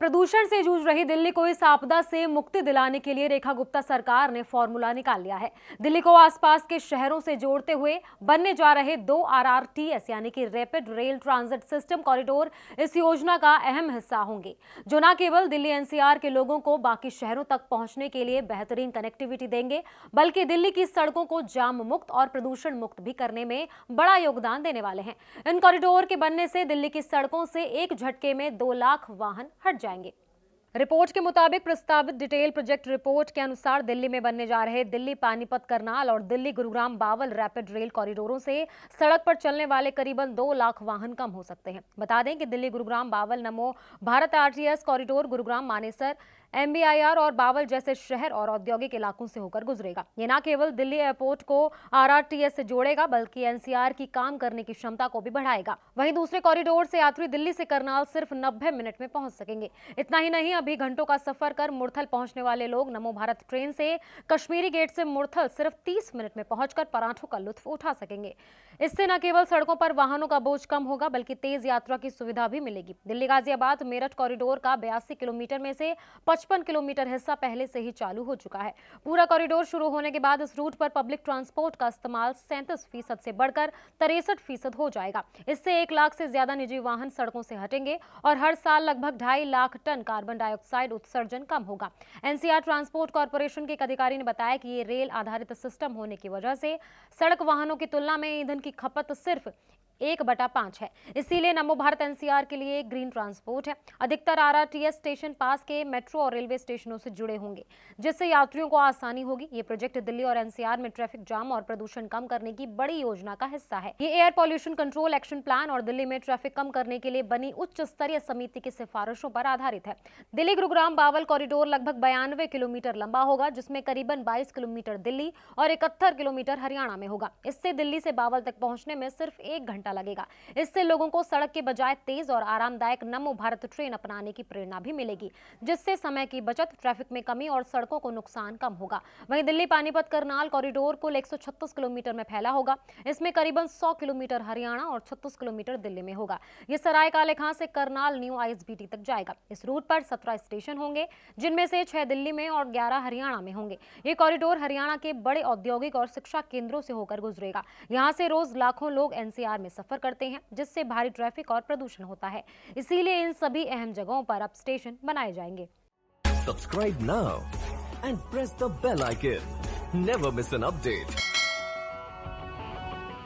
प्रदूषण से जूझ रही दिल्ली को इस आपदा से मुक्ति दिलाने के लिए रेखा गुप्ता सरकार ने फॉर्मूला निकाल लिया है। दिल्ली को आसपास के शहरों से जोड़ते हुए बनने जा रहे 2 RRTS यानी कि rapid rail transit system corridor इस योजना का अहम हिस्सा होंगे, जो न केवल दिल्ली NCR के लोगों को बाकी शहरों तक पहुंचने के लिए बेहतरीन कनेक्टिविटी देंगे, बल्कि दिल्ली की सड़कों को जाम मुक्त और प्रदूषण मुक्त भी करने में बड़ा योगदान देने वाले हैं। इन कॉरिडोर के बनने से दिल्ली की सड़कों से एक झटके में 2 लाख वाहन हट जाएंगे। रिपोर्ट के मुताबिक प्रस्तावित डिटेल प्रोजेक्ट रिपोर्ट के अनुसार दिल्ली में बनने जा रहे दिल्ली पानीपत करनाल और दिल्ली गुरुग्राम बावल रैपिड रेल कॉरिडोरों से सड़क पर चलने वाले करीबन 2 लाख वाहन कम हो सकते हैं। बता दें कि दिल्ली गुरुग्राम बावल नमो Bharat RTS corridor Gurugram Manesar MBIR और बावल जैसे शहर और औद्योगिक इलाकों से होकर गुजरेगा। ये न केवल दिल्ली एयरपोर्ट को RRTS से जोड़ेगा, बल्कि NCR की काम करने की क्षमता को भी बढ़ाएगा। वहीं दूसरे कॉरिडोर से यात्री दिल्ली से करनाल सिर्फ 90 मिनट में पहुंच सकेंगे। इतना ही नहीं, अभी घंटों का सफर कर मुरथल पहुंचने वाले लोग नमो भारत ट्रेन से कश्मीरी गेट से मुरथल सिर्फ 30 मिनट में पहुंचकर पराठों का लुत्फ उठा सकेंगे। इससे न केवल सड़कों पर वाहनों का बोझ कम होगा, बल्कि तेज यात्रा की सुविधा भी मिलेगी। दिल्ली गाजियाबाद मेरठ कॉरिडोर का 82 किलोमीटर में से 55 किलोमीटर हिस्सा पहले से ही चालू हो चुका है। पूरा कॉरिडोर शुरू होने के बाद इस रूट पर पब्लिक ट्रांसपोर्ट का इस्तेमाल 37% से बढ़कर 63% हो जाएगा। इससे 1 लाख से ज्यादा निजी वाहन सड़कों से हटेंगे और हर साल लगभग 2.5 लाख टन कार्बन डाइऑक्साइड उत्सर्जन कम होगा। NCR ट्रांसपोर्ट कॉर्पोरेशन के एक अधिकारी ने बताया कि ये रेल आधारित सिस्टम होने की वजह से सड़क वाहनों की तुलना में ईंधन की खपत सिर्फ 1/5 है। इसीलिए नमो भारत NCR के लिए ग्रीन ट्रांसपोर्ट है। अधिकतर RRTS स्टेशन पास के मेट्रो और रेलवे स्टेशनों से जुड़े होंगे, जिससे यात्रियों को आसानी होगी। ये प्रोजेक्ट दिल्ली और NCR में ट्रैफिक जाम और प्रदूषण कम करने की बड़ी योजना का हिस्सा है। ये air pollution control action plan और दिल्ली में ट्रैफिक कम करने के लिए बनी उच्च स्तरीय समिति की सिफारिशों पर आधारित है। दिल्ली गुरुग्राम बावल कॉरिडोर लगभग 92 किलोमीटर लंबा होगा, जिसमें करीबन 22 किलोमीटर दिल्ली और 71 किलोमीटर हरियाणा में होगा। इससे दिल्ली से बावल तक पहुंचने में सिर्फ 1 घंटा लगेगा। इससे लोगों को सड़क के बजाय तेज और आरामदायक नमो भारत ट्रेन अपनाने की प्रेरणा भी मिलेगी, जिससे समय की बचत, ट्रैफिक में कमी और सड़कों को नुकसान कम होगा। वहीं दिल्ली पानीपत करनाल कॉरिडोर कुल 136 किलोमीटर में फैला होगा। इसमें करीबन 100 किलोमीटर हरियाणा और 36 किलोमीटर दिल्ली में होगा। ये सराय काले खां से करनाल न्यू ISBT तक जाएगा। इस रूट पर 17 स्टेशन होंगे, जिनमें से 6 दिल्ली में और 11 हरियाणा में होंगे। ये कॉरिडोर हरियाणा के बड़े औद्योगिक और शिक्षा केंद्रों से होकर गुजरेगा। यहाँ से रोज लाखों लोग NCR में सफर करते हैं, जिससे भारी ट्रैफिक और प्रदूषण होता है। इसीलिए इन सभी अहम जगहों पर अब स्टेशन बनाए जाएंगे। Subscribe now and press the bell icon. Never miss an update.